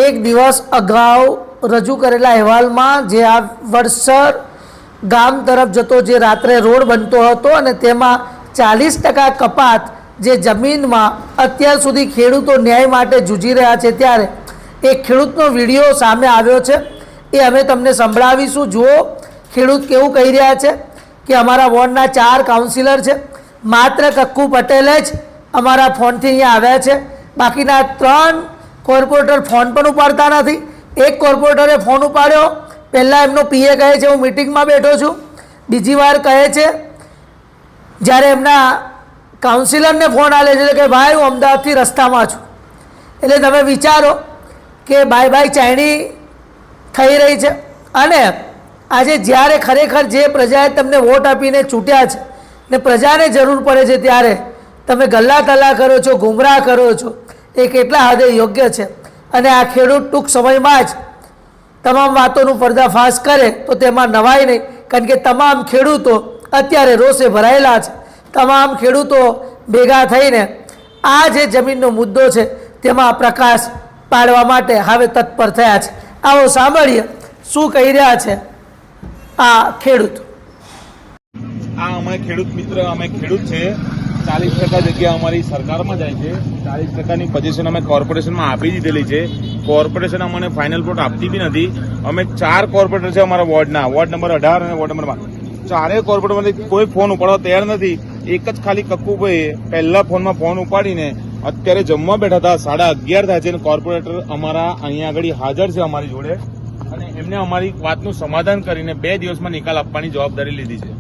એક દિવસ અગાઉ રજૂ કરેલા અહેવાલમાં જે આ વડસર ગામ તરફ જતો જે રાત્રે રોડ બનતો હતો અને તેમાં 40% કપાત જે જમીનમાં અત્યાર સુધી ખેડૂતો ન્યાય માટે જૂજી રહ્યા છે, ત્યારે એક ખેડૂતનો વિડીયો સામે આવ્યો છે, એ અમે તમને સંભળાવીશું। જુઓ ખેડૂત કેવું કહી રહ્યા છે કે અમારા વોર્ડના 4 કાઉન્સિલર છે, માત્ર કક્કુ પટેલ જ અમારા ફોનથી અહીંયા આવ્યા છે, બાકીના 3 કોર્પોરેટર ફોન પણ ઉપાડતા નથી। એક કોર્પોરેટરે ફોન ઉપાડ્યો, પહેલાં એમનો પીએ કહે છે હું મિટિંગમાં બેઠો છું, બીજી વાર કહે છે જ્યારે એમના કાઉન્સિલરને ફોન આવે છે કે ભાઈ હું અમદાવાદથી રસ્તામાં છું। એટલે તમે વિચારો કે બાય બાય ચાયણી થઈ રહી છે। અને આજે જ્યારે ખરેખર જે પ્રજાએ તમને વોટ આપીને ચૂંટ્યા છે ને પ્રજાને જરૂર પડે છે, ત્યારે તમે ગલ્લા તલ્લા કરો છો, ગુમરાહ કરો છો, એ કેટલા હદે યોગ્ય છે। અને આ ખેડૂત ટૂંક સમયમાં જ તમામ વાતોનું પર્દાફાશ કરે તો તેમાં નવાઈ નહીં, કારણ કે તમામ ખેડૂતો અત્યારે રોષે ભરાયેલા છે। તમામ ખેડૂતો ભેગા થઈને આ જે જમીનનો મુદ્દો છે તેમાં પ્રકાશ પાડવા માટે હવે તત્પર થયા છે। આવો સાંભળીએ શું કહી રહ્યા છે આ ખેડૂત। આ અમે ખેડૂત મિત્ર, અમે ખેડૂત છે। 40% જગ્યા અમારી સરકારમાં જાય છે, 40%ની પોઝિશન અમે કોર્પોરેશનમાં આપી દીધેલી છે। કોર્પોરેશન અમને ફાઇનલ પ્લોટ આપતી બી નથી। અમે 4 કોર્પોરેટર છે અમારા વોર્ડના, વોર્ડ નંબર 18 અને વોર્ડ નંબર 12, ચારેય કોર્પોરેટરમાંથી કોઈ ફોન ઉપાડવા તૈયાર નથી। એક જ ખાલી કક્કુભાઈ પહેલા ફોનમાં ફોન ઉપાડીને અત્યારે જમવા બેઠા હતા, 11:30 થાય છે અને કોર્પોરેટર અમારા અહીંયા આગળ હાજર છે અમારી જોડે, અને એમને અમારી વાતનું સમાધાન કરીને 2 દિવસમાં નિકાલ આપવાની જવાબદારી લીધી છે।